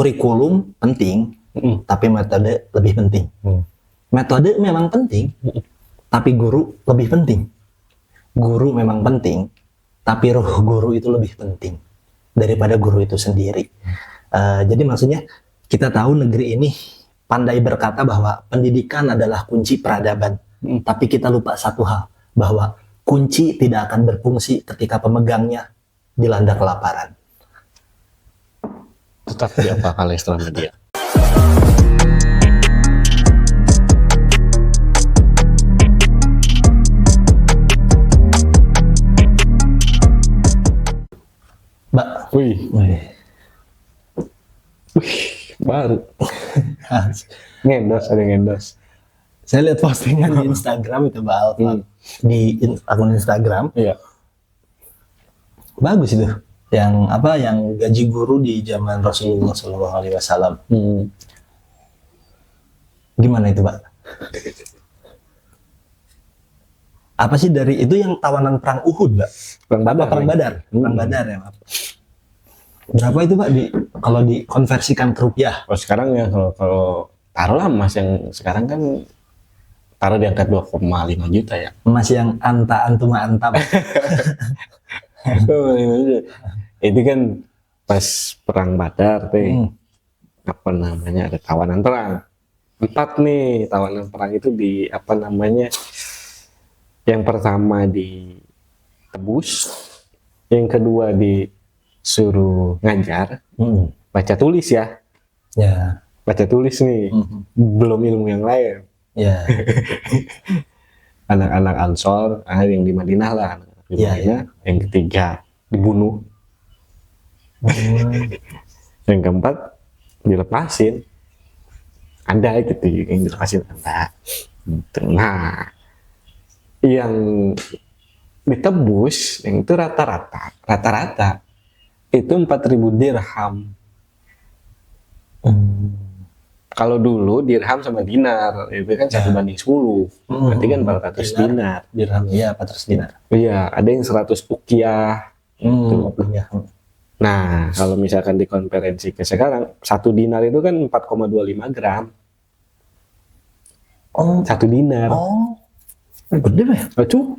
kurikulum penting, tapi metode lebih penting. Metode memang penting, tapi guru lebih penting. Guru memang penting, tapi roh guru itu lebih penting daripada guru itu sendiri. Jadi maksudnya kita tahu negeri ini pandai berkata bahwa pendidikan adalah kunci peradaban. Tapi kita lupa satu hal, bahwa kunci tidak akan berfungsi ketika pemegangnya dilanda kelaparan. Tetap di Apa Kalestra Media. Mbak, Wih, baru. Ngendos, ada ngendos. Saya lihat postingan di Instagram itu Mbak Alfa, di akun Instagram. Iya. Bagus itu. Yang gaji guru di zaman Rasulullah SAW. Gimana itu, Mbak? Apa sih dari itu yang tawanan perang Uhud, Mbak? Perang Badar. Perang Badar ya, Mbak. Berapa itu, Pak, kalau dikonversikan ke rupiah? Kalau sekarang ya kalau taruhlah emas yang sekarang kan taruh di angka 2,5 juta ya. Emas yang antuma antam. Itu kan pas perang Badar teh. Apa namanya? Ada tawanan perang. 4 nih tawanan perang itu di apa namanya? Yang pertama ditebus, yang kedua disuruh ngajar, baca tulis ya. Ya. Baca tulis nih, belum ilmu yang lain. Ya. Anak-anak Ansor, yang di Madinah lah. Ya. Yang ketiga dibunuh. Yang keempat dilepasin. Ada gitu yang dilepasin ada. Nah, yang ditebus yang itu rata-rata itu 4.000 dirham. Kalau dulu dirham sama dinar itu kan 1:10, berarti kan 400 dinar. Dirham ya 400 dinar. Iya, ada yang 100 ukiah. Ya. Nah, kalau misalkan dikonversi ke sekarang, 1 dinar itu kan 4,25 gram. Oh, 1 dinar. Oh, gede ya? Acuh,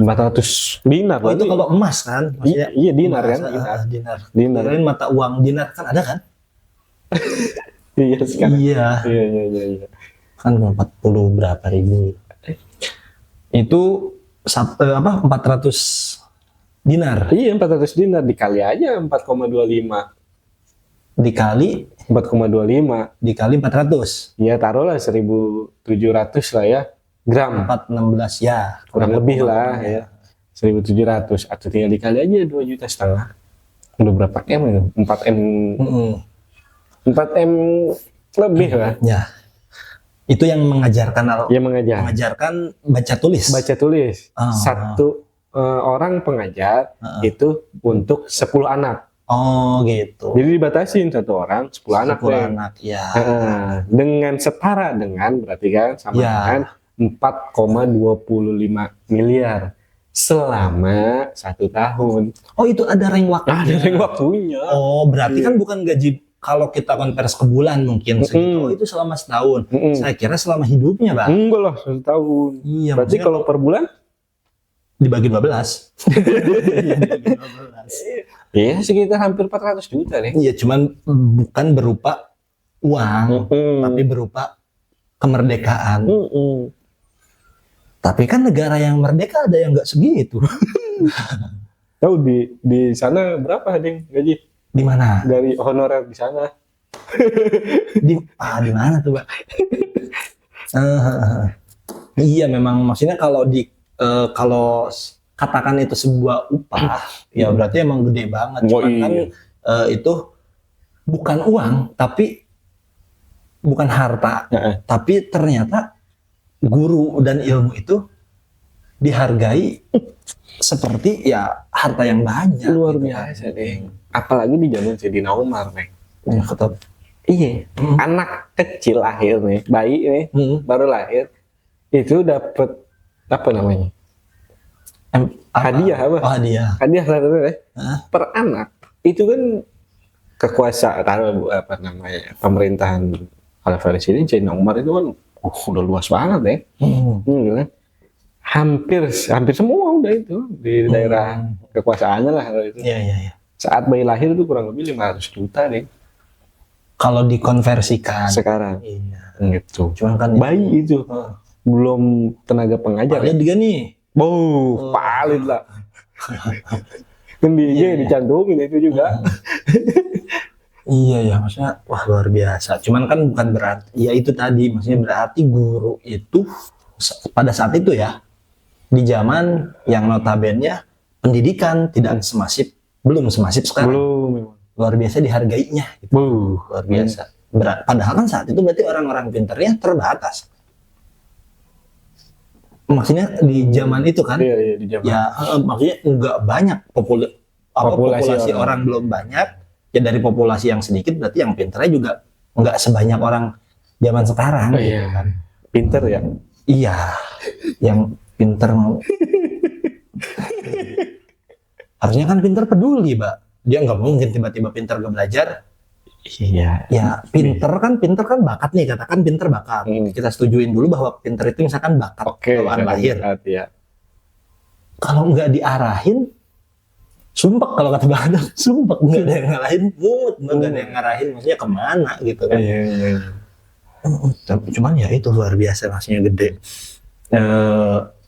400 dinar. Oh, itu kalau emas kan? Maksudnya, iya, dinar emas, kan? Dinar. Dinar. Kirain mata uang dinar kan ada kan? Iya sekarang. Iya. Iya. Kan 40 berapa ribu. Itu 400 dinar. Iya, 400 dinar dikali aja 4,25. Dikali 4,25 dikali 400. ya taruhlah 1.700 lah ya gram, 416 ya kurang lebih lah ya 1.700 atau tinggal dikali aja 2,5 juta. Udah berapa M itu? 4M 4M lebih lah ya. Itu yang mengajarkan mengajarkan baca tulis. Satu orang pengajar itu untuk 10 anak. Oh gitu. Jadi dibatasin 1 orang 10 anak. 10 anak ya. Dengan setara dengan berarti kan sama dengan 4,25 miliar selama 1 tahun. Oh itu ada range waktu. Ada range waktunya. Oh berarti kan bukan gaji kalau kita konvers ke bulan mungkin segitu. Oh itu selama setahun. Saya kira selama hidupnya, Bang. Enggak lah 1 tahun. Iya. Berarti kalau per bulan dibagi 12. Iya sekitar hampir 400 juta nih. Iya cuman bukan berupa uang, tapi berupa kemerdekaan. Tapi kan negara yang merdeka ada yang nggak segitu. Tahu di sana berapa Ding gaji? Di mana? Dari honorer di sana. Di mana tuh, Pak? Iya memang maksudnya kalau katakan itu sebuah upah, ya berarti emang gede banget. Cuman kan itu bukan uang, tapi bukan harta, tapi ternyata guru dan ilmu itu dihargai seperti ya harta yang banyak. Luar biasa deh. Apalagi di zaman Sayyidina Umar, Neng. Ya, ketep. Iya, anak kecil lahir nih, bayi nih, baru lahir, itu dapat apa namanya? Hadiah apa? Oh, hadiah. Hadiah per anak itu kan kekuasaan apa namanya pemerintahan Alvarez ini, China Umar itu kan udah luas banget ya. Kan? Hampir semua udah itu di daerah kekuasaannya lah kalau itu. Iya. Saat bayi lahir itu kurang lebih 500 juta deh. Kalau dikonversikan Sekarang. Iya. Gitu. Cuman kan bayi itu belum tenaga pengajar. Ada juga nih. Palit lah. Kan dia dicantumin itu juga. Iya ya, maksudnya wah luar biasa. Cuman kan bukan berarti, ya itu tadi, maksudnya berarti guru itu pada saat itu ya, di zaman yang notabene pendidikan tidak semasif, belum semasif sekarang. Belum. Luar biasa dihargainya. Gitu. Luar biasa. Padahal kan saat itu berarti orang-orang pintarnya terbatas. Maksudnya di zaman itu kan, iya, di zaman. Ya maksudnya nggak banyak populasi orang belum banyak. Ya dari populasi yang sedikit berarti yang pinternya juga nggak sebanyak orang zaman sekarang. Iya. Gitu kan. Pinter ya? Iya, yang pinter harusnya kan pinter peduli, Mbak. Dia nggak mungkin tiba-tiba pinter gak belajar. Iya. Ya pinter kan bakat nih, katakan pinter bakat. Kita setujuin dulu bahwa pinter itu misalkan bakat bawaan lahir. Ya. Kalau nggak diarahin, sumpek kalau kata Bang Adam, sumpek nggak ada yang ngarahin, nggak ada yang ngarahin, maksudnya kemana gitu kan? Iya. Cuman ya itu luar biasa, maksudnya gede.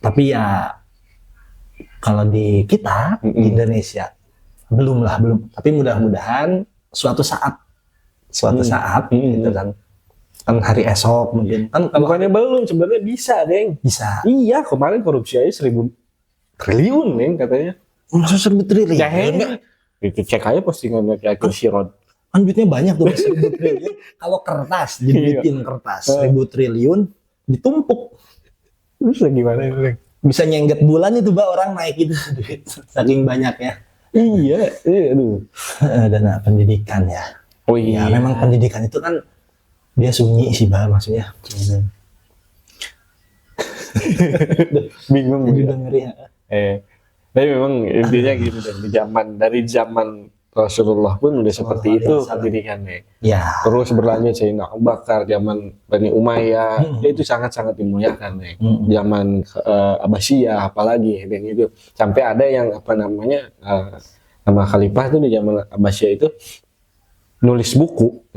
Tapi ya kalau di kita di Indonesia belum. Tapi mudah-mudahan suatu saat gitu kan hari esok mungkin kan. Bukannya belum, sebenarnya bisa, Deng. Bisa. Iya, kemarin korupsi aja 1.000 triliun, Deng, katanya. Masa 1.000 triliun? Itu cek aja postingannya kayak Sirod. Kan duitnya banyak tuh, 1.000 triliun. Kalau kertas, dibikin kertas 1.000 triliun ditumpuk. Terus gimana itu? Bisa nyengget bulan itu, Mbak, orang naik itu duit saking banyaknya. Iya, aduh. Dana pendidikan ya. Oh iya. Ya, memang pendidikan itu kan dia sunyi sih, Mbak, maksudnya. Bingung juga ngeri ya. Tapi memang intinya gitu, dari zaman Rasulullah pun udah seperti itu pendidikannya. Ya. Terus berlanjut Sayyidina Abu Bakar, zaman Bani Umayyah, itu sangat-sangat dimuliakan nih. Zaman Abbasiyah apalagi dan itu sampai ada yang apa namanya nama khalifah itu di zaman Abbasiyah itu nulis buku.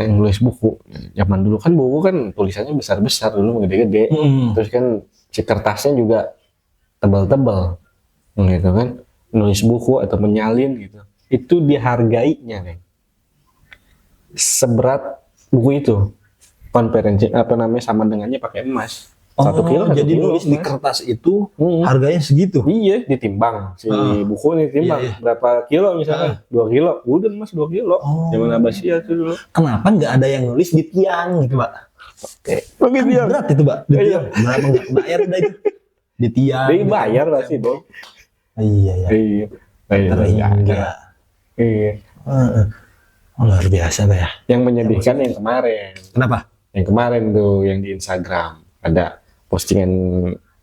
Zaman dulu kan buku kan tulisannya besar-besar dulu, gede-gede. Terus kan si kertasnya juga tebal-tebal. Gitu kan, nulis buku atau menyalin gitu, itu dihargainya nih seberat buku itu, konferensi apa namanya sama dengannya pakai emas. 1 kilo. Jadi nulis di kertas itu harganya segitu. Iya, ditimbang si buku ini ditimbang berapa kilo misalnya 2 kilo, udah emas 2 kilo. Zaman Abbasiyah itu dulu. Kenapa nggak ada yang nulis di tiang gitu, Mbak? Oke, berat itu, Mbak. Di tiang. Berapa nggak bayar udah itu? Di tiang. Dibayar lah sih, Bang. Iya. Iya. Luar biasa ya. Yang menyedihkan yang kemarin. Kenapa? Yang kemarin tuh yang di Instagram ada postingan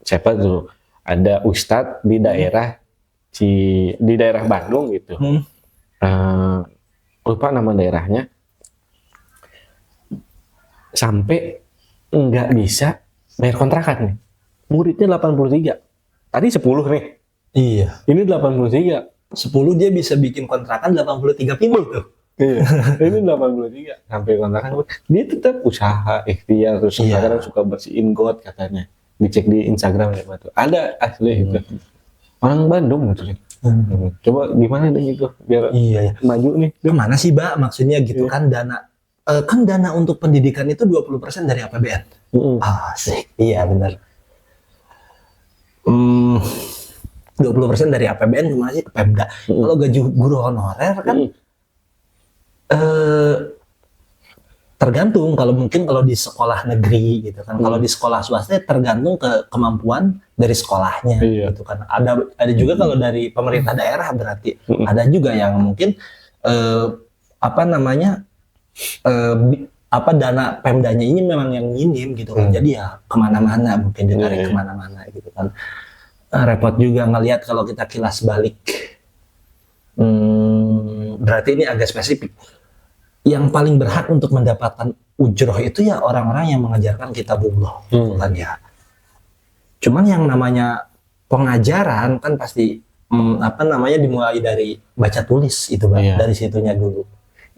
siapa tuh? Ada ustadz di daerah di daerah Bandung gitu. Lupa nama daerahnya. Sampai nggak bisa bayar kontrakan nih. Muridnya 83. Tadi 10 nih. Iya. Ini 83. 10 dia bisa bikin kontrakan 83 pintu tuh. Iya. Ini 83 sampai kontrakan. Dia tetap usaha ikhtiar terus kadang suka bersihin got katanya. Dicek di Instagram ya tuh. Ada asli itu. Orang Bandung gitu. Coba gimana deh itu biar maju nih. Kemana sih, Mbak? Maksudnya gitu kan dana untuk pendidikan itu 20% dari APBN. Asik. Iya benar. 20% dari APBN cuma sih ke Pemda. Kalau gaji guru honorer kan tergantung. Kalau di sekolah negeri gitu kan. Kalau di sekolah swasta tergantung ke kemampuan dari sekolahnya gitu kan. Ada juga kalau dari pemerintah daerah berarti ada juga yang mungkin dana Pemdanya ini memang yang minim gitu kan. Jadi ya kemana-mana mungkin ditarik kemana-mana gitu kan. Repot juga ngelihat kalau kita kilas balik. Berarti ini agak spesifik. yang paling berhak untuk mendapatkan ujroh itu ya orang-orang yang mengajarkan kitabullah, gitu kan ya. Cuman yang namanya pengajaran kan pasti dimulai dari baca tulis itu Bang, dari situnya dulu.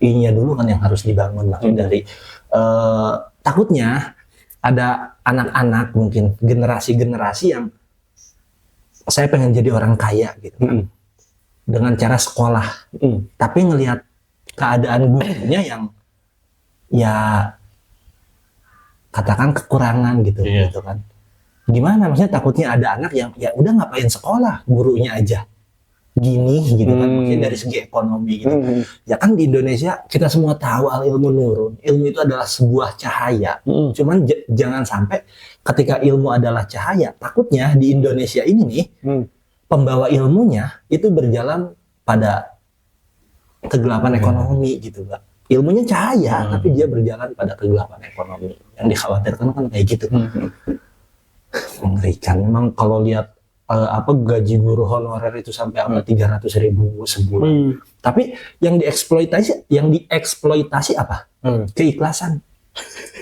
Ininya dulu kan yang harus dibangun, maksudnya dari takutnya ada anak-anak mungkin generasi-generasi yang saya pengen jadi orang kaya gitu kan. Dengan cara sekolah. Tapi ngelihat keadaan gurunya yang ya katakan kekurangan gitu gitu kan. Gimana maksudnya takutnya ada anak yang ya udah ngapain sekolah, gurunya aja gini gitu kan, maksudnya dari segi ekonomi gitu. Ya kan di Indonesia kita semua tahu al ilmu nurun, ilmu itu adalah sebuah cahaya. Cuman jangan sampai ketika ilmu adalah cahaya, takutnya di Indonesia ini nih pembawa ilmunya itu berjalan pada kegelapan ekonomi gitu Pak. Ilmunya cahaya tapi dia berjalan pada kegelapan ekonomi. Yang dikhawatirkan kan kayak gitu. Mengerikan memang kalau lihat gaji guru honorer itu sampai 300.000 sebulan. Tapi yang dieksploitasi apa? Keikhlasan.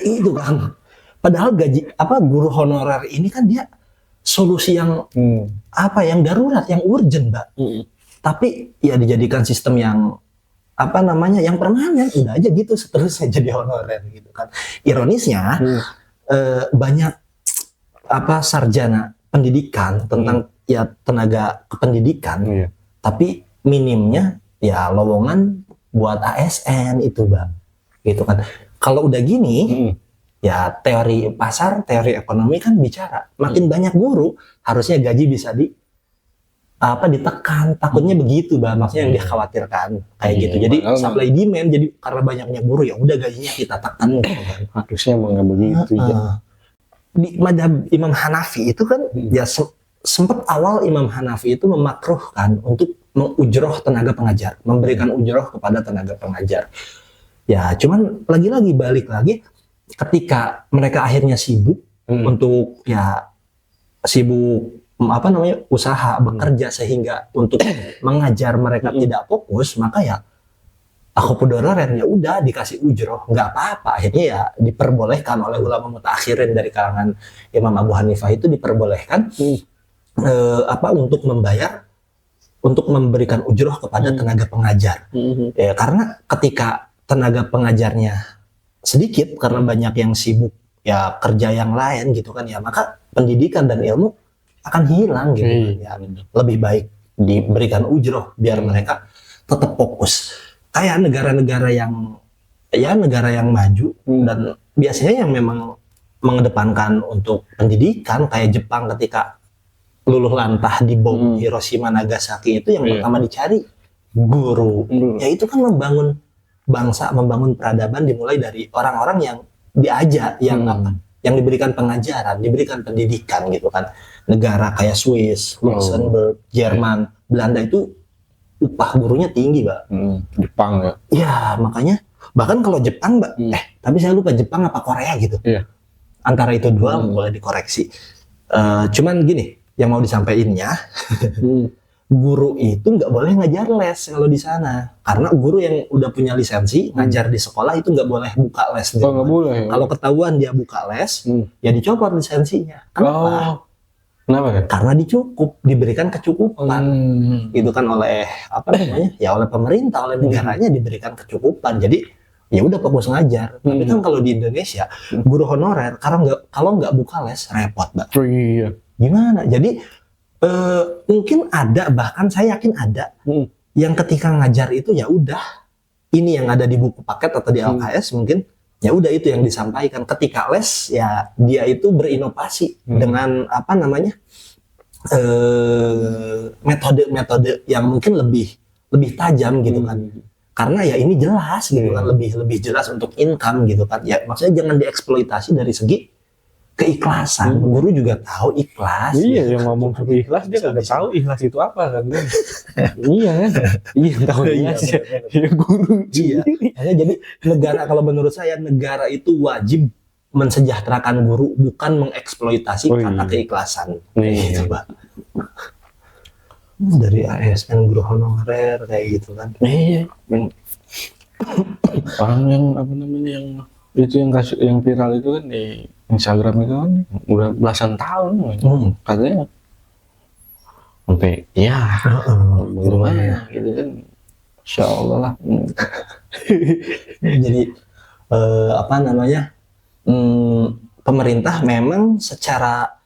Itu kan. Padahal gaji guru honorer ini kan dia solusi yang yang darurat, yang urgent, Mbak. Tapi ya dijadikan sistem yang yang permanen, udah aja gitu seterusnya jadi honorer gitu kan. Ironisnya banyak sarjana pendidikan tentang ya tenaga kependidikan, tapi minimnya ya lowongan buat ASN itu Bang, gitu kan. Kalau udah gini, ya teori pasar, teori ekonomi kan bicara makin banyak guru harusnya gaji bisa ditekan, takutnya begitu Bang, maksudnya yang dikhawatirkan kayak gitu. Jadi supply demand, jadi karena banyaknya guru ya udah gajinya kita tekan gitu kan. Harusnya emang nggak begitu ya. Di madhab Imam Hanafi itu kan ya sempat awal Imam Hanafi itu memakruhkan untuk mengujroh tenaga pengajar, memberikan ujroh kepada tenaga pengajar. Ya cuman lagi-lagi balik lagi ketika mereka akhirnya sibuk untuk usaha bekerja sehingga untuk mengajar mereka tidak fokus, maka ya aku pedonorer ya udah dikasih ujroh, nggak apa-apa. Akhirnya ya diperbolehkan oleh ulama mutakhirin dari kalangan Imam Abu Hanifah itu diperbolehkan untuk memberikan ujroh kepada tenaga pengajar. Ya, karena ketika tenaga pengajarnya sedikit karena banyak yang sibuk ya kerja yang lain gitu kan ya, maka pendidikan dan ilmu akan hilang gitu. Ya, lebih baik diberikan ujroh biar mereka tetap fokus. Kayak negara-negara yang maju dan biasanya yang memang mengedepankan untuk pendidikan kayak Jepang ketika luluh lantah di bom Hiroshima Nagasaki itu yang pertama dicari guru. Ya itu kan membangun bangsa, membangun peradaban dimulai dari orang-orang yang diajak, yang diberikan pengajaran, diberikan pendidikan gitu kan. Negara kayak Swiss, Luxembourg, Jerman, Belanda itu upah gurunya tinggi, Mbak. Jepang ya. Ya, makanya bahkan kalau Jepang, Mbak, tapi saya lupa Jepang apa Korea gitu. Antara itu dua boleh dikoreksi. Cuman gini, yang mau disampaikannya, guru itu nggak boleh ngajar les kalau di sana, karena guru yang udah punya lisensi ngajar di sekolah itu nggak boleh buka les. Nggak boleh. Kalau ketahuan dia buka les, ya dicopot lisensinya. Kenapa? Kenapa kan? Karena diberikan kecukupan, gitu kan oleh oleh pemerintah, oleh negaranya diberikan kecukupan. Jadi ya udah fokus ngajar. Tapi kan kalau di Indonesia guru honorer kalau nggak buka les repot, Mbak. Gimana? Jadi mungkin ada, bahkan saya yakin ada yang ketika ngajar itu ya udah ini yang ada di buku paket atau di LKS mungkin. Ya udah itu yang disampaikan. Ketika les ya dia itu berinovasi dengan metode-metode yang mungkin lebih tajam gitu kan. Karena ya ini jelas gitu kan, lebih jelas untuk income gitu kan. Ya maksudnya jangan dieksploitasi dari segi keikhlasan. Guru juga tahu ikhlas. Iya, yang ngomong soal ikhlas dia nggak tahu ikhlas itu apa kan. Iya kan? Iya tahu ikhlas ya. Iya guru. Iya. Jadi negara, kalau menurut saya negara itu wajib mensejahterakan guru, bukan mengeksploitasi karena keikhlasan. Gitu, Pak. Dari ASN guru honorer kayak gitu kan. Iya. Orang yang apa namanya yang itu yang kasus yang viral itu kan di Instagram itu kan udah belasan tahun katanya sampai ya gimana gitu kan, Insya Allah lah. Jadi apa namanya, pemerintah memang secara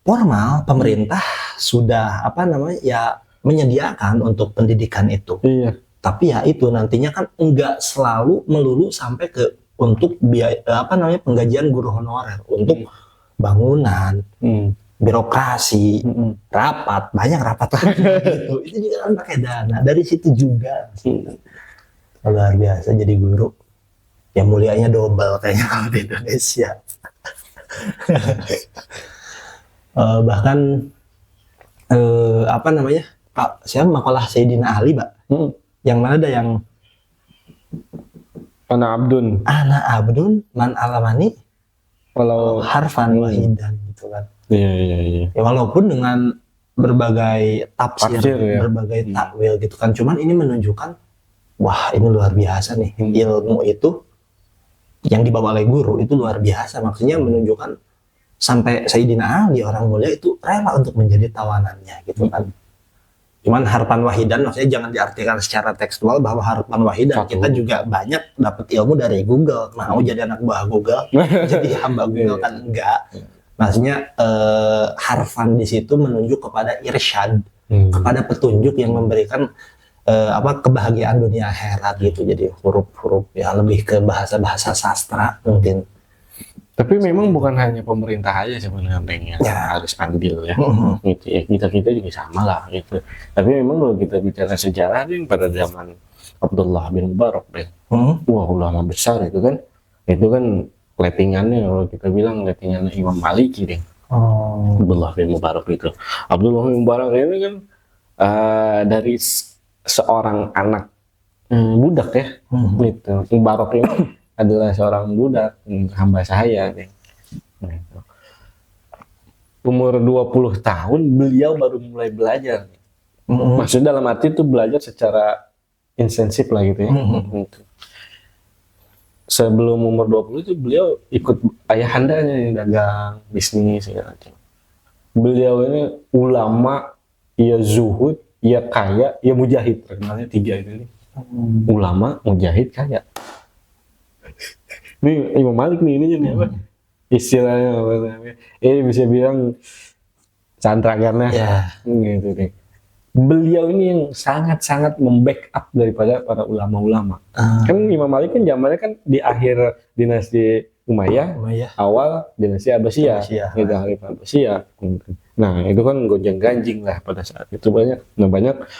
formal pemerintah sudah apa namanya ya menyediakan untuk pendidikan itu. Iya. Tapi ya itu nantinya kan enggak selalu melulu sampai ke untuk biaya apa namanya penggajian guru honorer untuk bangunan, birokrasi, rapat, banyak rapat gitu. Itu juga kan pakai dana. Dari situ juga luar biasa jadi guru. Ya mulianya double kayaknya kalau di Indonesia. Bahkan apa namanya Pak siapa makalah Sayyidina Ali Pak yang mana ada yang Ana Abdun man alamani kalau harfan wahidan gitu kan. Iya. Ya walaupun dengan berbagai tafsir ya. Berbagai takwil gitu kan, cuman ini menunjukkan wah ini luar biasa nih ilmu itu yang dibawa oleh guru itu luar biasa, maksudnya menunjukkan sampai Sayyidina Ali orang mulia itu rela untuk menjadi tawanannya gitu kan. Cuman harpan wahidan maksudnya jangan diartikan secara tekstual bahwa harpan wahidan kita juga banyak dapat ilmu dari Google, mau jadi anak buah Google jadi hamba Google kan enggak. Maksudnya harfan di situ menunjuk kepada irsyad, kepada petunjuk yang memberikan apa kebahagiaan dunia akhirat gitu. Jadi huruf-huruf ya lebih ke bahasa-bahasa sastra mungkin. Tapi memang bukan hanya pemerintah aja sebenarnya yang harus andil ya. Gitu ya. Kita juga sama lah gitu. Tapi memang kalau kita bicara sejarah nih pada zaman Abdullah bin Mubarak wah ulama besar itu kan. Itu kan lettingannya kalau kita bilang lettingannya Imam Maliki deh. Abdullah bin Mubarak itu. Abdullah bin Mubarak ini kan dari seorang anak budak ya. Gitu. Mubarak ini adalah seorang budak hamba saya nih. Umur 20 tahun beliau baru mulai belajar. Maksudnya dalam arti itu belajar secara intensif lah gitu ya. Sebelum umur 20 itu beliau ikut ayahandanya yang dagang, bisnis segala macam. Beliau ini ulama, ia zuhud, ia kaya, ia mujahid. Terkenalnya tiga itu nih. Ulama, mujahid, kaya. Ini Imam Malik nih ini apa? Istilahnya apa namanya? Ini bisa bilang cantragannya. Gitu nih. Beliau ini yang sangat-sangat membackup daripada para ulama-ulama. Kan Imam Malik kan zamannya kan di akhir dinasti Umayyah. Awal dinasti Abbasiyah. Gitu, Abbasiyah. Nah, itu kan gonjang-ganjing lah pada saat itu banyak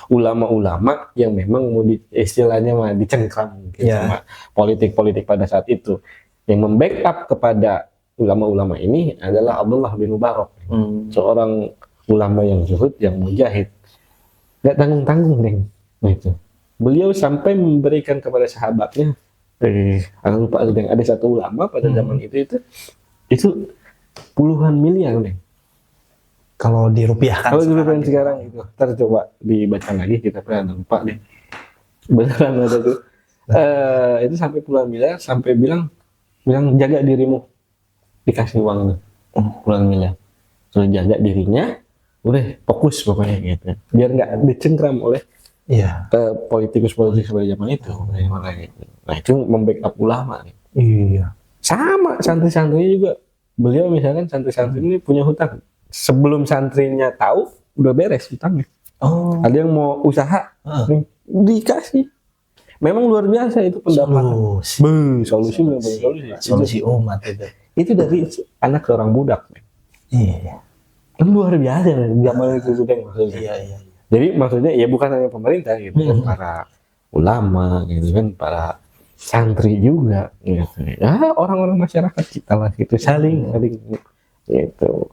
ulama-ulama yang memang mau istilahnya mah dicengkram gitu sama politik-politik pada saat itu. Yang membackup kepada ulama-ulama ini adalah Abdullah bin Mubarak. Seorang ulama yang zuhud, yang mujahid. Gak tanggung-tanggung, Deng. Gitu. Beliau sampai memberikan kepada sahabatnya aku lupa Deng, ada satu ulama pada zaman itu puluhan miliar, Deng. Kalau dirupiahkan sekarang itu, ntar coba dibaca lagi kita pernah lupa deh. Beneran ada tuh. Itu sampai puluhan miliar, sampai bilang jaga dirimu, dikasih uang tuh puluhan miliar. Suruh jaga dirinya, udah fokus pokoknya gitu. Biar nggak dicengkram oleh politikus pada zaman itu. Nah itu membackup ulama. Iya. Sama santri-santrinya juga. Beliau misalkan santri-santri ini punya hutang. Sebelum santrinya tahu udah beres hutangnya. Ada yang mau usaha dikasih. Memang luar biasa itu pendapatan. Solusi umat itu. Itu dari anak seorang budak. Iya. Luar biasa zaman itu juga maksudnya. Iya. Jadi maksudnya ya bukan hanya pemerintah gitu, para ulama gitu kan, para santri juga gitu. Ya orang-orang masyarakat kita lah gitu saling gitu.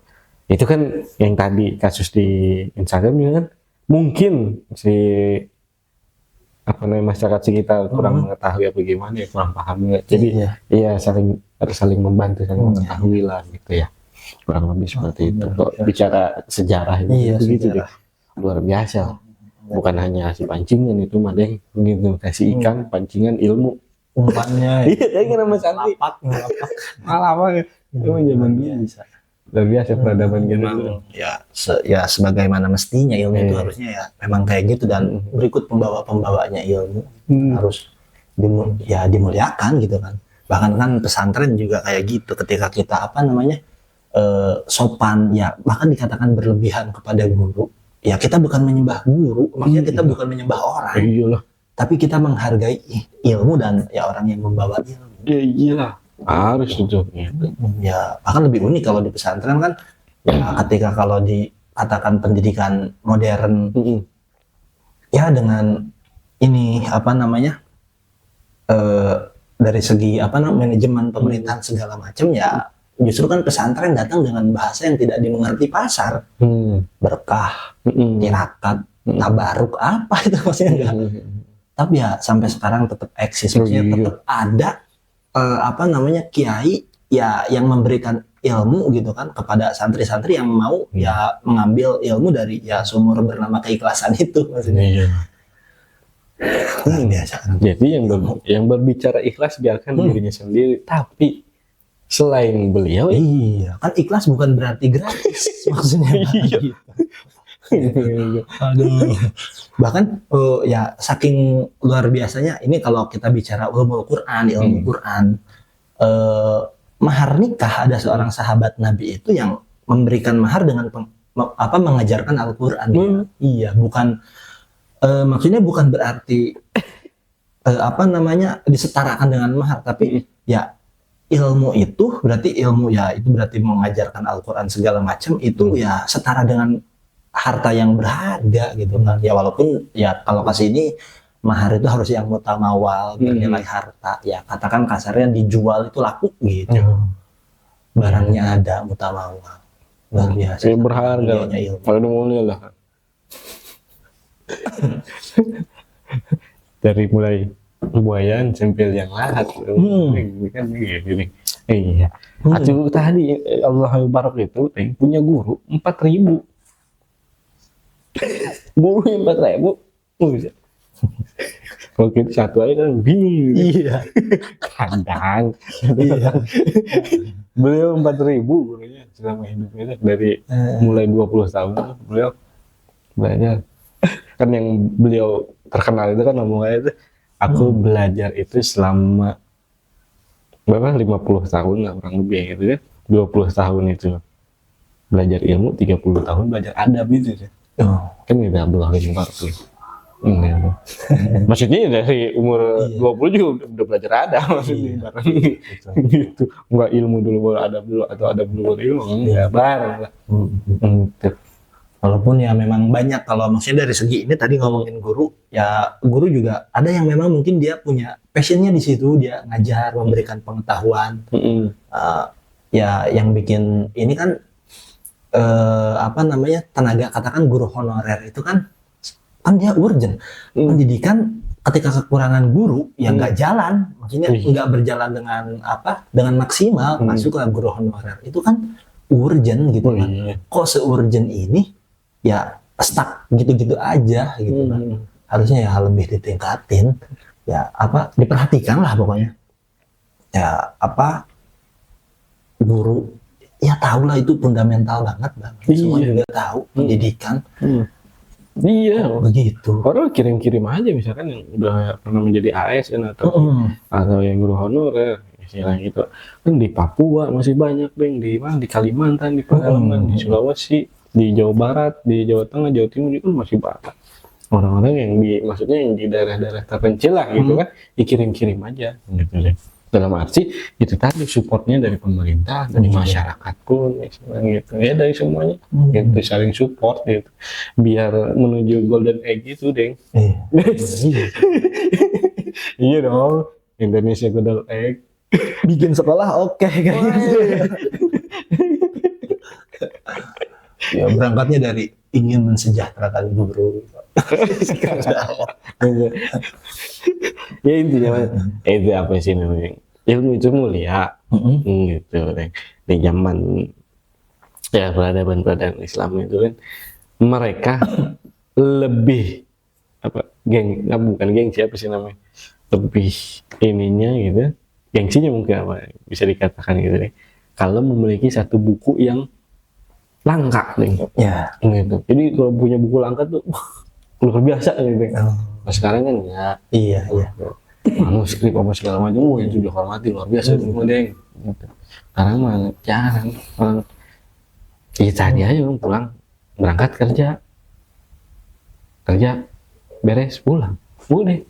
Itu kan yang tadi kasus di Instagram juga kan mungkin si masyarakat sekitar kurang mengetahui apa gimana ya, kurang paham ya. Jadi harus saling membantu, saling mengetahui lah gitu ya. Kurang lebih seperti itu. Kok bicara sejarah itu begitu deh. Luar biasa. bukan hanya si pancingan itu mah deh gitu, kasih ikan pancingan ilmu umpannya. iya kayak nama santri Lapak. malah apa ya itu zaman dulu luar biasa peradaban gitu Ya sebagaimana mestinya ilmu itu harusnya ya memang kayak gitu, dan berikut pembawanya ilmu harus dimuliakan gitu kan. Bahkan kan pesantren juga kayak gitu, ketika kita sopan ya, bahkan dikatakan berlebihan kepada guru ya, kita bukan menyembah guru, maksudnya kita bukan menyembah orang, iyalah, tapi kita menghargai ilmu dan ya orang yang membawa ilmu. Iyalah harus itu gitu. Ya bahkan lebih unik kalau di pesantren kan ya, ketika kalau dikatakan pendidikan modern ya dengan ini dari segi manajemen pemerintahan segala macam ya, justru kan pesantren datang dengan bahasa yang tidak dimengerti pasar. Berkah, tirakat, tabaruk, apa itu maksudnya tapi ya sampai sekarang tetap eksis, maksudnya tetap ada kiai ya yang memberikan ilmu gitu kan kepada santri-santri yang mau ya mengambil ilmu dari ya sumur bernama keikhlasan itu maksudnya. Biasa kan. Jadi yang berbicara ikhlas biarkan dirinya sendiri, tapi selain beliau kan ikhlas bukan berarti gratis maksudnya. Gitu. Aduh. Bahkan ya saking luar biasanya ini kalau kita bicara ilmu Quran, mahar nikah, ada seorang sahabat Nabi itu yang memberikan mahar dengan mengajarkan Al-Quran. Iya, bukan maksudnya bukan berarti disetarakan dengan mahar, tapi ya ilmu itu berarti mengajarkan Al-Quran segala macam itu ya setara dengan harta yang berharga gitu kan. Ya walaupun ya kalau kasih ini mahar itu harus yang mutamawal, bernilai harta. Ya katakan kasarnya dijual itu laku gitu. Barangnya ada, mutamawal. Luar biasa. Berharga. Kalau mulia lah. Dari mulai buayan sampai yang lahat. Kan gini. Iya. Aku tadi Allah Barak itu punya guru 4.000. Guru 4.000 kalau kita satu aja kan bingung. Iya. Kadang. Iya. Beliau 4.000 gurunya selama hidupnya dari mulai 20 tahun beliau belajar. Kan yang beliau terkenal itu kan ngomongnya itu aku belajar itu selama berapa 50 tahun lah kurang lebih gitu ya. 20 tahun itu belajar ilmu, 30 tahun belajar adab itu ya. Kan kita Abdullah bin Mubarak tuh. Maksudnya dari umur 20 juga udah belajar adab maksudnya bareng gitu. Enggak ilmu dulu baru adab dulu atau adab dulu baru ilmu, enggak bareng lah. Walaupun ya memang banyak, kalau maksudnya dari segi ini tadi ngomongin guru, ya guru juga ada yang memang mungkin dia punya passionnya di situ, dia ngajar, memberikan pengetahuan. Ya yang bikin ini kan tenaga, katakan guru honorer itu kan dia urgent. Pendidikan ketika kekurangan guru yang nggak jalan, maksudnya nggak berjalan dengan maksimal, masuk ke guru honorer itu kan urgent gitu kan. Kok se-urgent ini ya stuck gitu-gitu aja gitu kan. Harusnya ya lebih ditingkatin, ya diperhatikan lah pokoknya. Ya guru ya tahu lah itu fundamental banget Bang. Semua juga tahu pendidikan. Iya, begitu. Orang kirim-kirim aja misalkan yang udah pernah menjadi ASN atau yang guru honorer, istilahnya gitu. Kan di Papua masih banyak, di Kalimantan, di Pekalongan, di Sulawesi, di Jawa Barat, di Jawa Tengah, Jawa Timur itu masih banyak. Orang-orang yang yang di daerah-daerah terpencil lah gitu kan, dikirim-kirim aja gitu deh. Dalam arti itu tadi supportnya dari pemerintah, dari masyarakat pun gitu ya, dari semuanya gitu, saling support gitu biar menuju golden age itu deh. Iya dong, Indonesia golden age. Bikin sekolah oke kayaknya. Ya berangkatnya dari ingin mensejahterakan guru. Ya intinya itu apa sih namanya, ilmu itu mulia gitu deh. Di zaman ya peradaban Islam itu kan mereka lebih bukan geng, siapa sih namanya, lebih ininya gitu, gengsinya mungkin apa bisa dikatakan gitu deh, kalau memiliki satu buku yang langka nih Ya. gitu. Jadi kalau punya buku langka tuh luar biasa gitu. Nah, sekarang kan ya Iya. manuskrip apa segala macam, itu dihormati luar biasa itu deng gitu. Sekarang mah jarang orang, tadi aja orang pulang berangkat kerja beres pulang udah.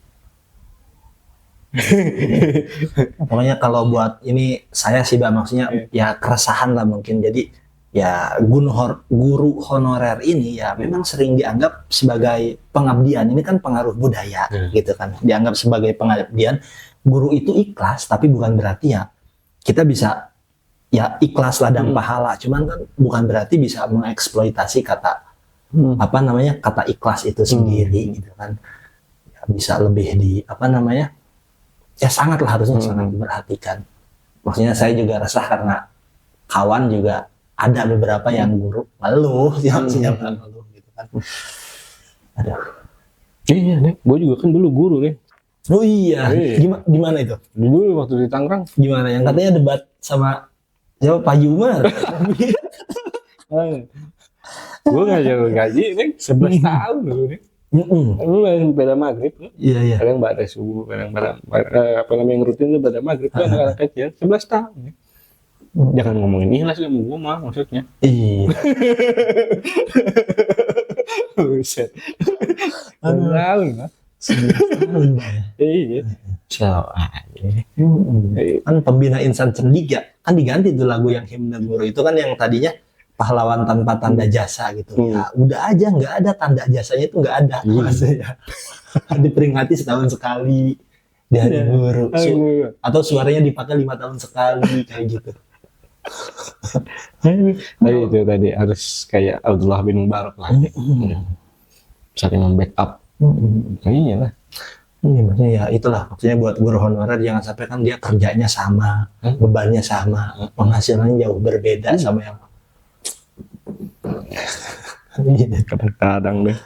Pokoknya kalau buat ini saya sih Mbak, maksudnya ya keresahan lah mungkin. Jadi ya guru honorer ini ya memang sering dianggap sebagai pengabdian. Ini kan pengaruh budaya gitu kan. Dianggap sebagai pengabdian. Guru itu ikhlas, tapi bukan berarti ya kita bisa ya ikhlas ladang pahala. Cuman kan bukan berarti bisa mengeksploitasi kata kata ikhlas itu sendiri gitu kan. Ya, bisa lebih ya sangatlah harusnya sangat diperhatikan. Maksudnya saya juga resah karena kawan juga ada beberapa yang guru ngeluh, siapa ngeluh gitu kan. Aduh. Iya deh, gue juga kan dulu guru deh. Oh iya, gimana itu? Dulu waktu di Tangerang. Gimana yang katanya debat sama siapa, Pak Jumar? Gue ngajar gaji nih 11 tahun dulu nih. Lu main pada maghrib, Iya. kadang pada subuh, kadang pada yang rutin tuh pada maghrib tuh anak-anak kecil 11 tahun. Jangan ngomongin ikhlas sama gue mah maksudnya. Iya. Buset. Tahun lah. Iya. So aja. Kan pembina insan cerdik ya, kan diganti tuh lagu yang himne guru itu kan yang tadinya pahlawan tanpa tanda jasa gitu. Ya udah aja, nggak ada tanda jasanya, itu nggak ada maksudnya. Diperingati setahun sekali di hari guru. Atau suaranya dipakai 5 tahun sekali kayak gitu. Itu tadi harus kayak Abdullah bin Mubarak lah. Saling membackup. Kayaknya lah. Iya, maksudnya ya itulah, maksudnya buat guru honorer jangan sampai kan dia kerjanya sama, bebannya sama, penghasilannya jauh berbeda sama yang kadang-kadang deh.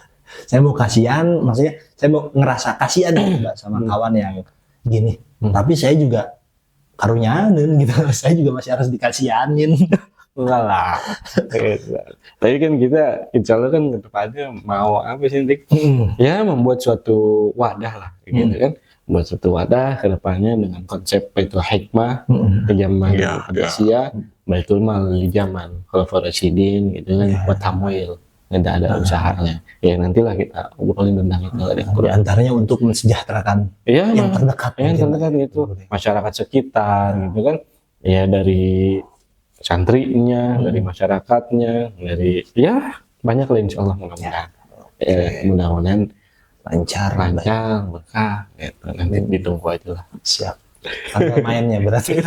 Saya mau kasihan, maksudnya saya mau ngerasa kasihan Mbak sama kawan yang gini. Tapi saya juga karunyanin gitu. Saya juga masih harus dikasihanin. Enggak lah. Tapi kan kita insya Allah kan kedepannya mau apa sih Dik? Ya membuat suatu wadah lah gitu kan. Buat suatu wadah kedepannya dengan konsep itu hikmah di zaman Asia, Baitul Mal di zaman Khulafaur Rasyidin gitu kan, buat tamuil, tidak ada usahanya. Ya nantilah kita obrolin tentang itu. Di antaranya untuk mensejahterakan yang terdekat. Yang terdekat gitu, masyarakat sekitar gitu kan. Ya dari santrinya, dari masyarakatnya, dari ya banyak lah insya Allah mudah-mudahan. Mudah-mudahan lancar, berkah gitu. Nanti ditunggu aja lah. Siap. Tanggal mainnya berarti.